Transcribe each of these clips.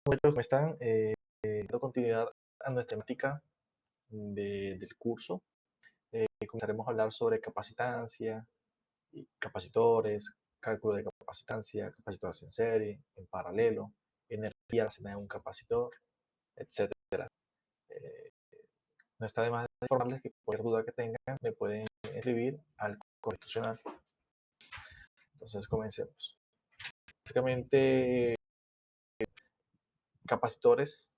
Muchachos, ¿cómo están? Dando continuidad a nuestra temática del curso. Comenzaremos a hablar sobre capacitancia, y capacitores, cálculo de capacitancia, capacitores en serie, en paralelo, energía relacionada en un capacitor, etcétera. Eh, no está de más de informarles que cualquier duda que tengan me pueden escribir al correo institucional. Entonces, comencemos. Básicamente, capacitores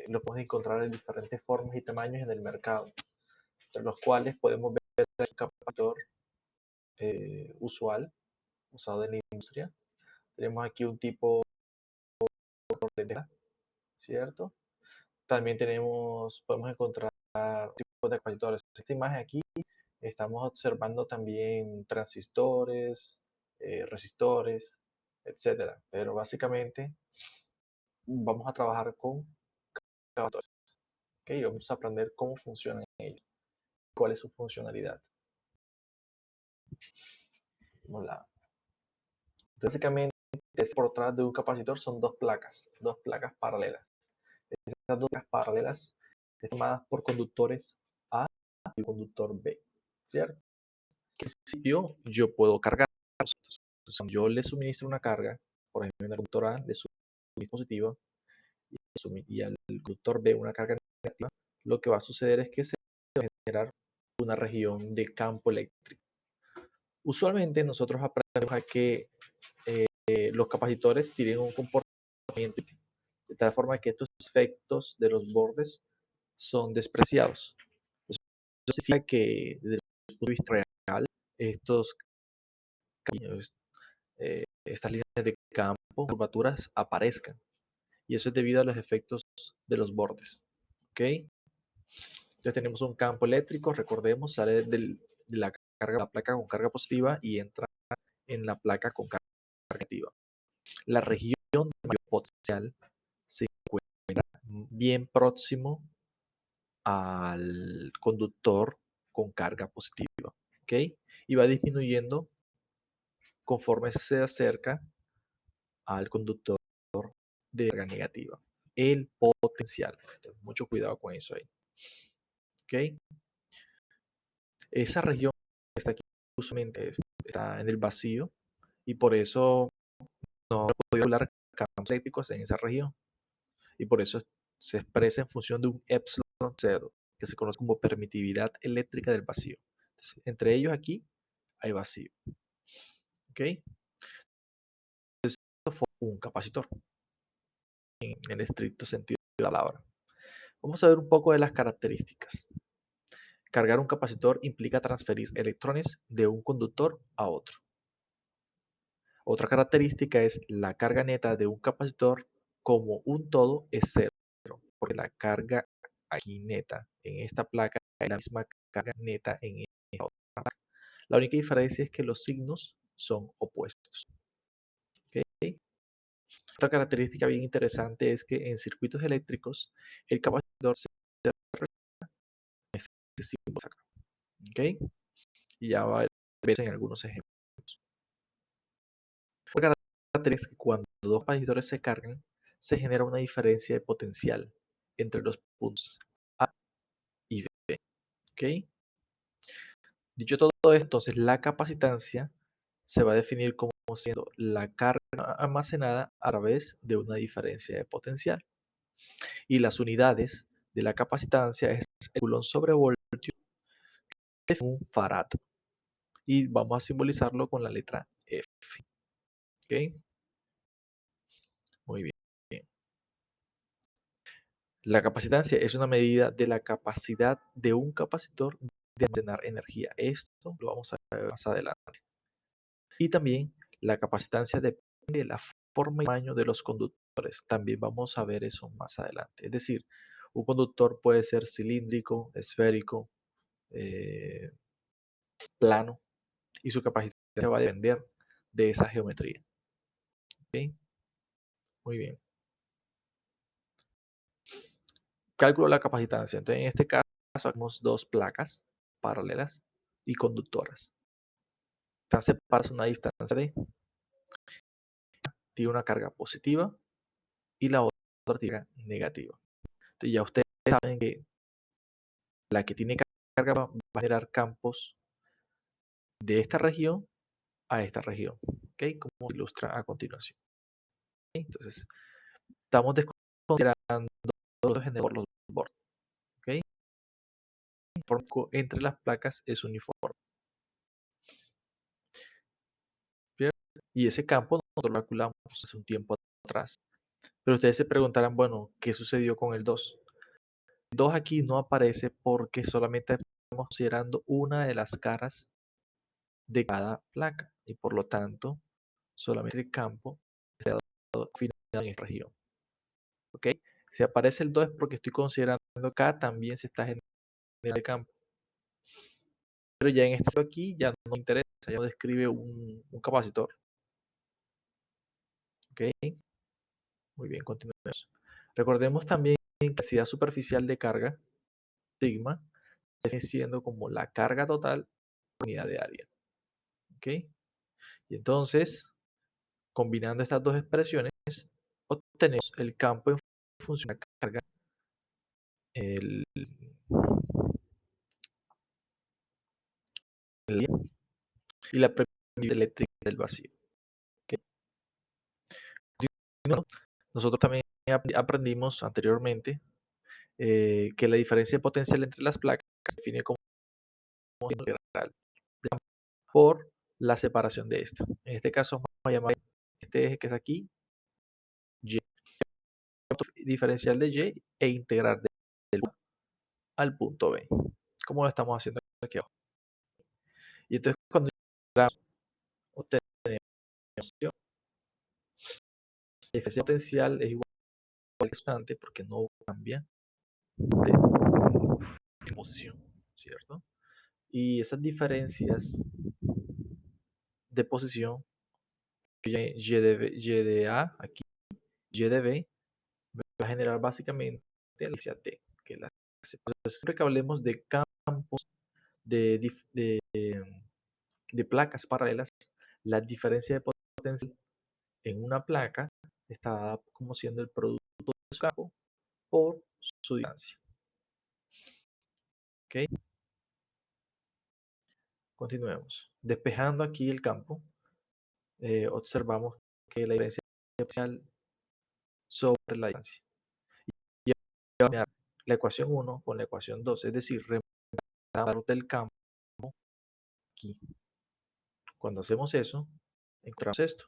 los podemos encontrar en diferentes formas y tamaños en el mercado, entre los cuales podemos ver el capacitor usual, usado en la industria. Tenemos aquí un tipo de tela, ¿cierto? También podemos encontrar tipos de capacitores. En esta imagen aquí estamos observando también transistores, resistores, etcétera. Pero básicamente vamos a trabajar con capacitores. ¿Okay? Vamos a aprender cómo funcionan ellos, cuál es su funcionalidad. Hola. Básicamente, por detrás de un capacitor son dos placas paralelas. Estas dos placas paralelas están formadas por conductores A y conductor B, ¿cierto? En principio, yo puedo cargar. Entonces, yo le suministro una carga, por ejemplo, en el conductor A le suministro positiva y al conductor B una carga negativa, lo que va a suceder es que se va a generar una región de campo eléctrico. Usualmente nosotros aprendemos a que los capacitores tienen un comportamiento de tal forma que estos efectos de los bordes son despreciados. Eso significa que desde el punto de vista real, estos caminos, estas líneas de campo, curvaturas aparezcan. Y eso es debido a los efectos de los bordes. ¿Ok? Entonces tenemos un campo eléctrico, recordemos, sale de la placa con carga positiva y entra en la placa con carga negativa. La región de mayor potencial se encuentra bien próximo al conductor con carga positiva, ¿ok? Y va disminuyendo conforme se acerca al conductor de carga negativa. El potencial. Entonces, mucho cuidado con eso ahí, ¿ok? Esa región que está aquí usualmente está en el vacío y por eso no he podido hablar campos eléctricos en esa región. Y por eso se expresa en función de un epsilon 0, que se conoce como permitividad eléctrica del vacío. Entonces, entre ellos aquí hay vacío. ¿Ok? Entonces, esto fue un capacitor, en el estricto sentido de la palabra. Vamos a ver un poco de las características. Cargar un capacitor implica transferir electrones de un conductor a otro. Otra característica es la carga neta de un capacitor como un todo es cero, porque la carga aquí neta en esta placa es la misma carga neta en esta otra placa. La única diferencia es que los signos son opuestos. ¿Okay? Otra característica bien interesante es que en circuitos eléctricos el capacitor se representa en este símbolo acá. ¿Okay? Y ya va a ver en algunos ejemplos. Otra característica es que cuando dos capacitores se cargan, se genera una diferencia de potencial entre los puntos A y B. ¿Okay? Dicho todo esto, entonces la capacitancia se va a definir como siendo la carga almacenada a través de una diferencia de potencial. Y las unidades de la capacitancia es el coulomb sobre voltio, que es un farad. Y vamos a simbolizarlo con la letra F. ¿Okay? Muy bien. La capacitancia es una medida de la capacidad de un capacitor de almacenar energía. Esto lo vamos a ver más adelante. Y también la capacitancia depende de la forma y tamaño de los conductores. También vamos a ver eso más adelante. Es decir, un conductor puede ser cilíndrico, esférico, plano, y su capacidad va a depender de esa geometría. ¿Okay? Muy bien. Cálculo de la capacitancia. Entonces, en este caso, tenemos dos placas paralelas y conductoras. Están separadas a una distancia de, tiene una carga positiva y la otra otra tiene negativa. Entonces ya ustedes saben que la que tiene carga va a generar campos de esta región a esta región, ¿ok? Como ilustra a continuación. ¿Ok? Entonces, estamos desconsiderando los por los bordes, ¿ok? Entre las placas es uniforme. ¿Bien? Y ese campo nosotros lo calculamos hace un tiempo atrás. Pero ustedes se preguntarán, bueno, ¿qué sucedió con el 2? El 2 aquí no aparece porque solamente estamos considerando una de las caras de cada placa y por lo tanto solamente el campo está afinado en esta región. ¿Ok? Si aparece el 2 es porque estoy considerando acá también se está generando el campo. Pero ya en este caso aquí ya no me interesa, ya no describe un capacitor. ¿Ok? Muy bien, continuemos. Recordemos también que la intensidad superficial de carga, sigma, sigue siendo como la carga total por unidad de área. ¿Ok? Y entonces, combinando estas dos expresiones, obtenemos el campo en función de la carga, el, y la permeabilidad eléctrica del vacío. ¿Ok? Nosotros también aprendimos anteriormente que la diferencia de potencial entre las placas se define como integral por la separación de esta. En este caso vamos a llamar este eje que es aquí y, diferencial de y e integrar del 1 al punto B, como lo estamos haciendo aquí abajo. Y entonces cuando obtenemos la diferencia potencial es igual al constante porque no cambia de posición, ¿cierto? Y esas diferencias de posición, y de A, aquí, y de B, va a generar básicamente la inercia T, que es la siempre que hablemos de campos de placas paralelas, la diferencia de potencial en una placa está dada como siendo el producto de su campo por su distancia. ¿Ok? Continuemos. Despejando aquí el campo, observamos que la diferencia potencial sobre la distancia. Y ahora la ecuación 1 con la ecuación 2, es decir, reemplazamos del campo aquí. Cuando hacemos eso, encontramos esto.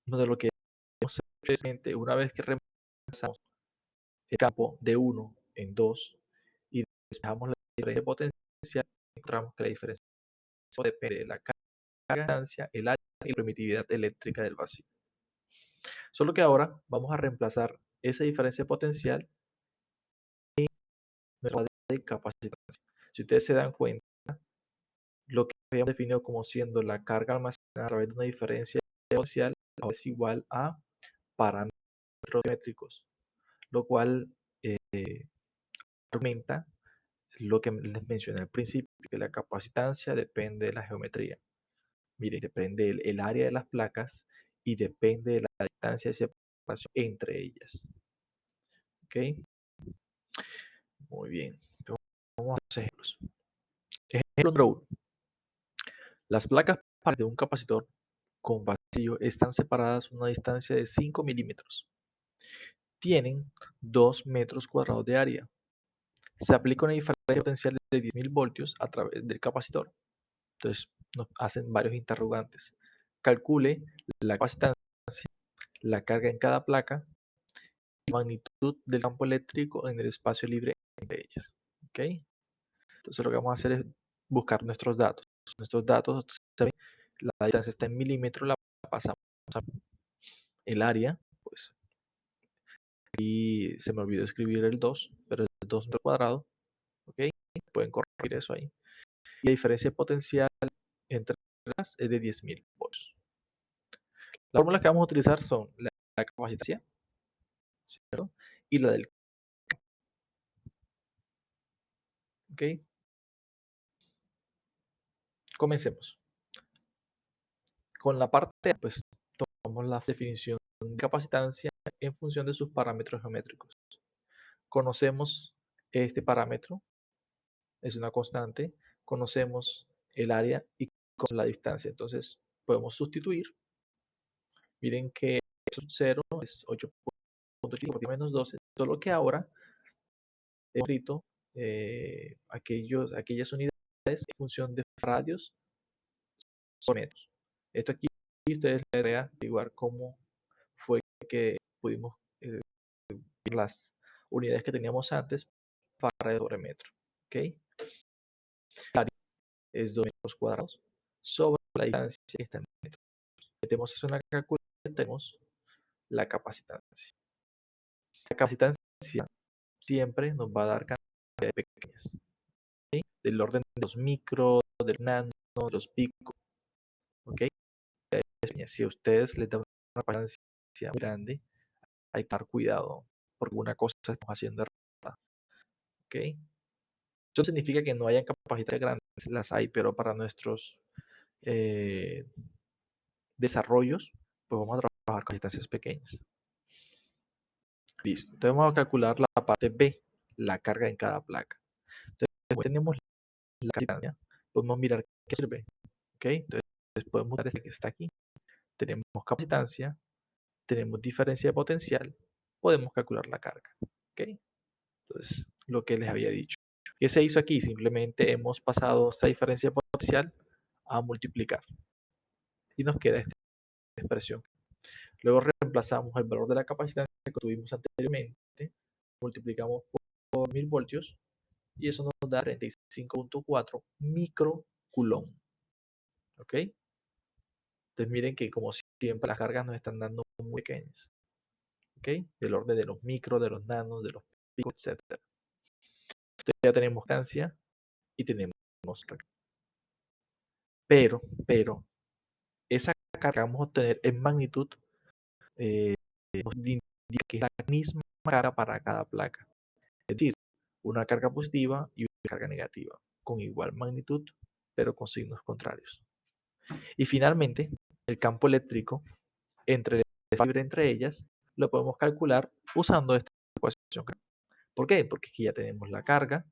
De lo que precisamente una vez que reemplazamos el campo de 1 en 2 y despejamos la diferencia potencial, encontramos que la diferencia depende de la carga, distancia, el área y la permitividad eléctrica del vacío. Solo que ahora vamos a reemplazar esa diferencia potencial en nuestra de capacitancia. Si ustedes se dan cuenta, lo que habíamos definido como siendo la carga almacenada a través de una diferencia potencial es igual a parámetros geométricos, lo cual aumenta lo que les mencioné al principio, que la capacitancia depende de la geometría. Mire, depende el área de las placas y depende de la distancia de separación entre ellas. ¿Ok? Muy bien. Entonces, vamos a hacer ejemplos. Ejemplo número 1. Las placas de un capacitor con vacío están separadas a una distancia de 5 milímetros. Tienen 2 metros cuadrados de área. Se aplica una diferencia potencial de 10.000 voltios a través del capacitor. Entonces, nos hacen varios interrogantes. Calcule la capacitancia, la carga en cada placa y la magnitud del campo eléctrico en el espacio libre entre ellas. ¿Ok? Entonces, lo que vamos a hacer es buscar nuestros datos. Nuestros datos, la distancia está en milímetros, la pasamos a el área, pues aquí se me olvidó escribir el 2, pero es 2 metros cuadrados. ¿Ok? Pueden corregir eso ahí. Y la diferencia potencial entre las es de 10.000 volts. Las fórmulas que vamos a utilizar son la capacitancia, ¿cierto? Y la del... ¿Ok? Comencemos. Con la parte A, pues tomamos la definición de capacitancia en función de sus parámetros geométricos. Conocemos este parámetro, es una constante, conocemos el área y conocemos la distancia. Entonces, podemos sustituir. Miren que 0 es 8.5 por menos 12, solo que ahora hemos escrito aquellas unidades en función de radios o metros. Esto aquí ustedes les voy a averiguar cómo fue que pudimos ver las unidades que teníamos antes para radio sobre metro. ¿Ok? El área es 2 metros cuadrados sobre la distancia que está en metros. Metemos eso en la calculadora y tenemos la capacitancia. La capacitancia siempre nos va a dar cantidades pequeñas, ¿sí? Del orden de los micros, del nano, de los picos, ¿ok? Si a ustedes les da una capacitancia muy grande, hay que tener cuidado, porque una cosa estamos haciendo errada, ¿ok? Eso significa que no hayan capacidades grandes, las hay, pero para nuestros eh, desarrollos, pues vamos a trabajar con distancias pequeñas. Listo. Entonces vamos a calcular la parte B, la carga en cada placa. Entonces, después tenemos la distancia, podemos mirar qué sirve. ¿Ok? Entonces podemos usar este que está aquí. Tenemos capacitancia, tenemos diferencia de potencial, podemos calcular la carga. ¿Ok? Entonces, lo que les había dicho. ¿Qué se hizo aquí? Simplemente hemos pasado esta diferencia de potencial a multiplicar. Y nos queda esta expresión. Luego reemplazamos el valor de la capacitancia que tuvimos anteriormente, multiplicamos por 1000 voltios y eso nos da 35.4 microcoulomb. ¿Ok? Entonces miren que como siempre las cargas nos están dando muy pequeñas. ¿Ok? Del orden de los micros, de los nanos, de los picos, etc. Entonces ya tenemos distancia y tenemos carga. Pero, esa carga que vamos a obtener en magnitud nos indica que es la misma carga para cada placa. Es decir, una carga positiva y una carga negativa, con igual magnitud, pero con signos contrarios. Y finalmente, el campo eléctrico entre ellas lo podemos calcular usando esta ecuación. ¿Por qué? Porque aquí ya tenemos la carga,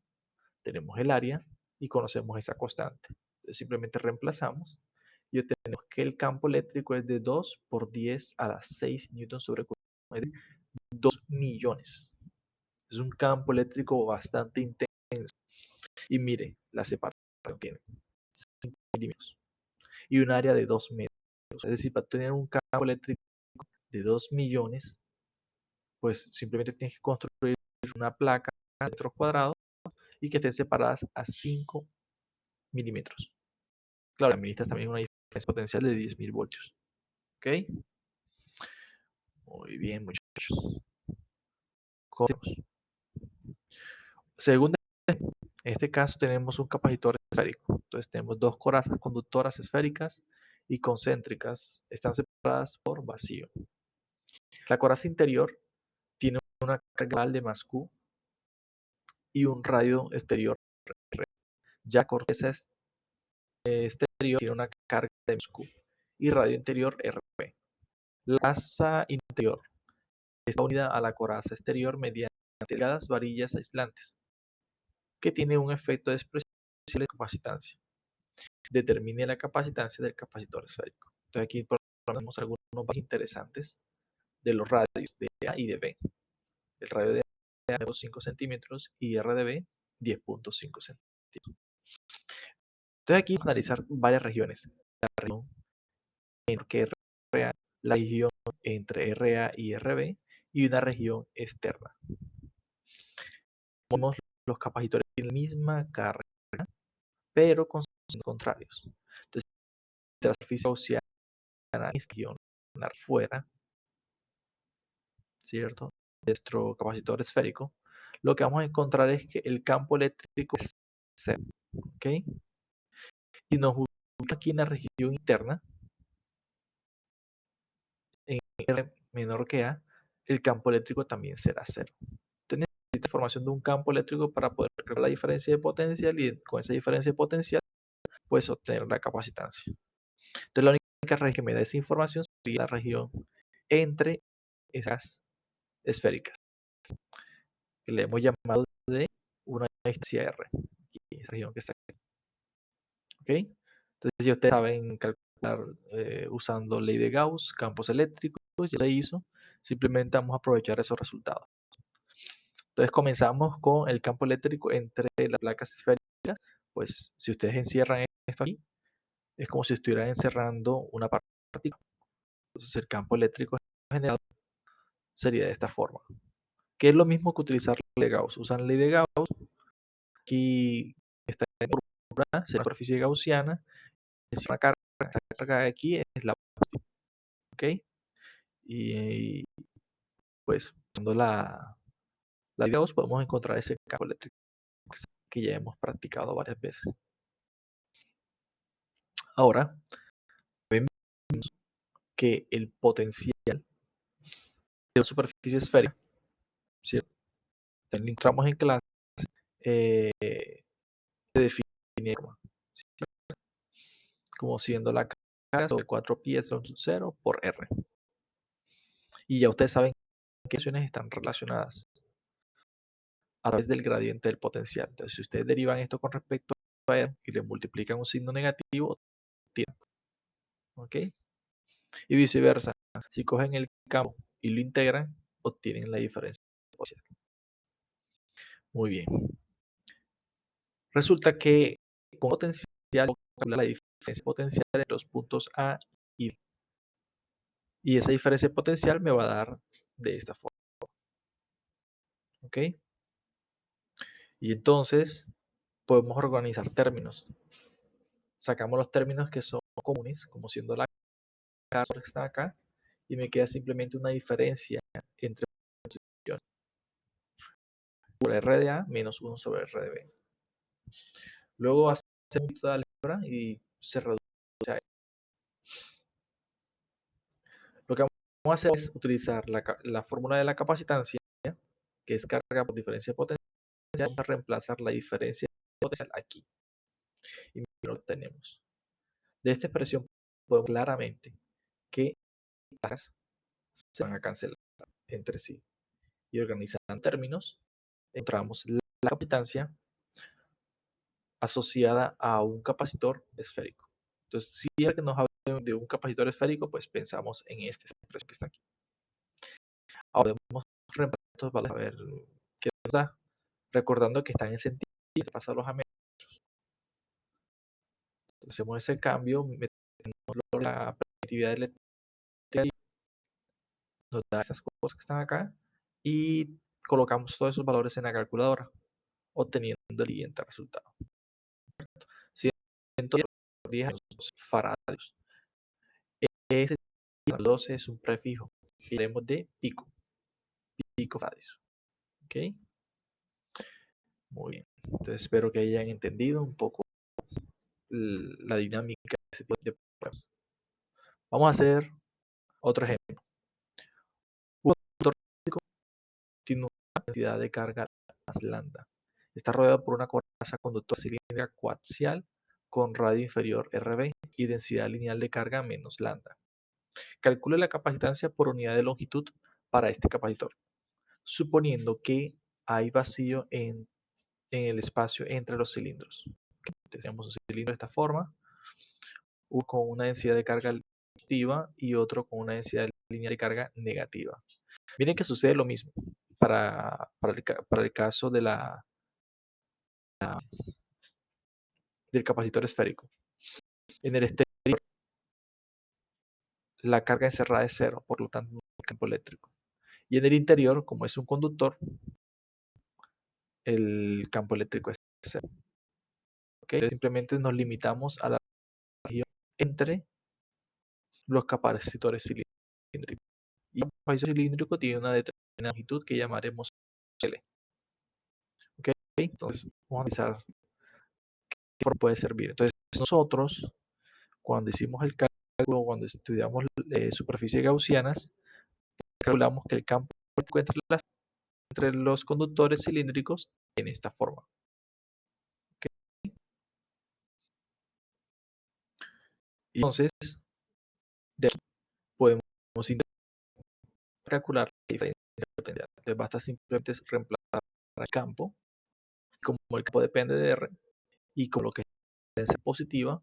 tenemos el área y conocemos esa constante. Entonces simplemente reemplazamos y obtenemos que el campo eléctrico es de 2 por 10 a la 6 newton sobre coulomb, es 2 millones. Es un campo eléctrico bastante intenso. Y mire, la separación tiene 5 milímetros y un área de 2 metros. Es decir, para tener un campo eléctrico de 2 millones, pues simplemente tienes que construir una placa de metros cuadrados y que estén separadas a 5 milímetros. Claro, administras también una diferencia potencial de 10.000 voltios. ¿Ok? Muy bien, muchachos. Continuamos. Según en este caso tenemos un capacitor esférico. Entonces tenemos dos corazas conductoras esféricas y concéntricas. Están separadas por vacío. La coraza interior tiene una carga de más Q y un radio exterior R. Ya corteza exterior tiene una carga de más Q y radio interior RP. La coraza interior está unida a la coraza exterior mediante delgadas varillas aislantes, que tiene un efecto de expresión de capacitancia. Determine la capacitancia del capacitor esférico. Entonces aquí ponemos algunos más interesantes de los radios de A y de B. El radio de A es 5 centímetros y R de B 10.5 centímetros. Entonces aquí vamos a analizar varias regiones. La región entre RA, la región entre RA y RB y una región externa. Vemos los capacitores tienen la misma carga, pero con signos contrarios. Entonces, la superficie oceana región fuera, ¿cierto? Nuestro capacitor esférico, lo que vamos a encontrar es que el campo eléctrico es cero, ¿ok? Y nos ubica aquí en la región interna, en R menor que A, el campo eléctrico también será cero. Entonces necesita información de un campo eléctrico para poder crear la diferencia de potencial y con esa diferencia de potencial puedes obtener la capacitancia. Entonces la única región que me da esa información sería la región entre esas esféricas, que le hemos llamado de una distancia R, aquí, esa región que está aquí. ¿Ok? Entonces ya ustedes saben calcular usando ley de Gauss, campos eléctricos, ya se hizo, simplemente vamos a aprovechar esos resultados. Entonces comenzamos con el campo eléctrico entre las placas esféricas, pues si ustedes encierran esto aquí, es como si estuvieran encerrando una partícula. Entonces el campo eléctrico generado sería de esta forma, que es lo mismo que utilizar ley de Gauss. Usan ley de Gauss, aquí está en curva, es la superficie gaussiana, es una carga, esta carga de aquí es la positiva, ¿ok? Y pues usando la ley de Gauss podemos encontrar ese campo eléctrico que ya hemos practicado varias veces. Ahora, vemos que el potencial de la superficie esférica, ¿cierto? Entramos en clase, se define como siendo la carga sobre 4pi epsilon 0 por r. Y ya ustedes saben qué ecuaciones están relacionadas a través del gradiente del potencial. Entonces, si ustedes derivan esto con respecto a r y le multiplican un signo negativo, tienen, ¿ok? Y viceversa, si cogen el campo y lo integran, obtienen la diferencia potencial. Muy bien. Resulta que con potencial, calcular la diferencia potencial entre los puntos A y B. Y esa diferencia potencial me va a dar de esta forma. ¿Ok? Y entonces podemos organizar términos. Sacamos los términos que son comunes, como siendo la carga que está acá, y me queda simplemente una diferencia entre posiciones por R de A menos 1 sobre R de B. Luego hacemos toda la álgebra y se reduce a esto. Lo que vamos a hacer es utilizar la fórmula de la capacitancia, que es carga por diferencia potencial. Vamos a reemplazar la diferencia potencial aquí. Y lo tenemos. De esta expresión podemos ver claramente que las se van a cancelar entre sí. Y organizando términos, encontramos la capacitancia asociada a un capacitor esférico. Entonces, si es que nos habla de un capacitor esférico, pues pensamos en esta expresión que está aquí. Ahora podemos reemplazar estos valores a ver qué nos da, recordando que están en sentido que pasarlos a metros. Entonces, hacemos ese cambio, metemos la permitividad eléctrica, nos da esas cosas que están acá y colocamos todos esos valores en la calculadora, obteniendo el siguiente resultado. 110 faradios. Ese 12 es un prefijo que haremos de pico faradios. ¿Ok? Muy bien. Entonces espero que hayan entendido un poco la dinámica de este tipo de pruebas. Vamos a hacer otro ejemplo. Un motor eléctrico tiene una densidad de carga más lambda. Está rodeado por una coraza conductora cilíndrica coaxial con radio inferior RB y densidad lineal de carga menos lambda. Calcule la capacitancia por unidad de longitud para este capacitor, suponiendo que hay vacío en el espacio entre los cilindros. Tenemos un cilindro de esta forma, uno con una densidad de carga positiva y otro con una densidad lineal de carga negativa. Miren que sucede lo mismo para el caso de del capacitor esférico. En el exterior, la carga encerrada es cero, por lo tanto no hay campo eléctrico. Y en el interior, como es un conductor, el campo eléctrico es cero. ¿Okay? Simplemente nos limitamos a la región entre los capacitores cilíndricos. Y el capacitor cilíndrico tiene una determinada longitud que llamaremos L. ¿Okay? Entonces, vamos a analizar qué forma puede servir. Entonces, nosotros, cuando hicimos el cálculo, cuando estudiamos superficies gaussianas, calculamos que el campo entre los conductores cilíndricos en esta forma. ¿Okay? Entonces, de aquí podemos calcular la diferencia potencial. Entonces basta simplemente reemplazar el campo, como el campo depende de R, y como lo que es potencia positiva,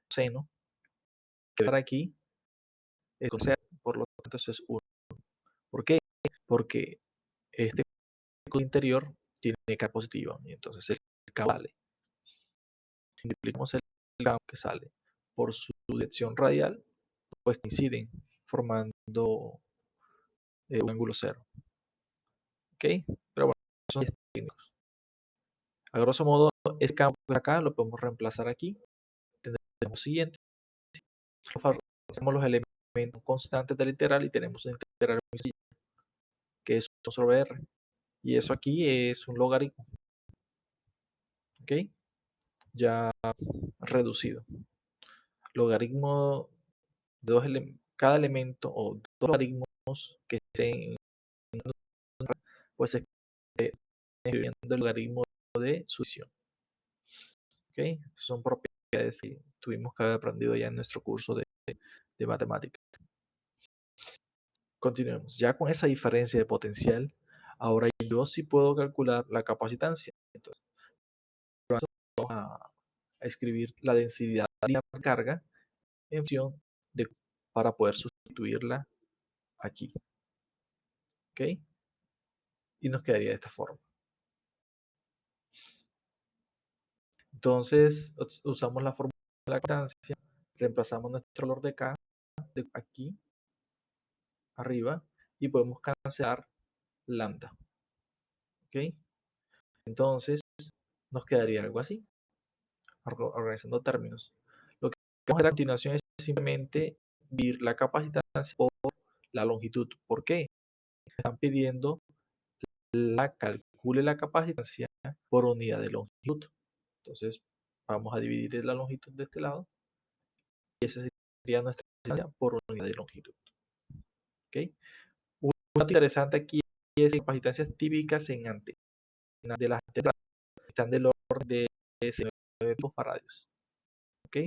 seno, que ver aquí es con cero, por lo tanto eso es 1. ¿Por qué? Porque este interior tiene carga positiva, y entonces el campo sale. Si multiplicamos el campo que sale por su dirección radial, pues coinciden formando un ángulo cero. ¿Ok? Pero bueno, son técnicos. A grosso modo, este campo de acá lo podemos reemplazar aquí. Tendremos lo siguiente. Hacemos los elementos constantes del integral y tenemos un integral muy sencillo, que es 1 sobre r. Y eso aquí es un logaritmo. ¿Ok? Ya reducido. Logaritmo de cada elemento o dos logaritmos que estén, pues se escribiendo el logaritmo de sucesión. ¿Ok? Son propiedades que tuvimos que haber aprendido ya en nuestro curso de matemáticas. Continuemos. Ya con esa diferencia de potencial, ahora yo sí puedo calcular la capacitancia. Entonces, vamos a escribir la densidad de la carga en función para poder sustituirla aquí. ¿Ok? Y nos quedaría de esta forma. Entonces, usamos la fórmula de la capacitancia, reemplazamos nuestro valor de K de aquí arriba y podemos cancelar lambda. ¿Ok? Entonces, nos quedaría algo así, organizando términos. Lo que vamos a hacer a continuación es simplemente dividir la capacitancia por la longitud. ¿Por qué? Están pidiendo calcule la capacitancia por unidad de longitud. Entonces, vamos a dividir la longitud de este lado y esa sería nuestra capacitancia por unidad de longitud. ¿Ok? Un dato interesante aquí es que las capacitancias típicas en antenas de las antenas están del orden de 9 picofaradios. ¿Ok?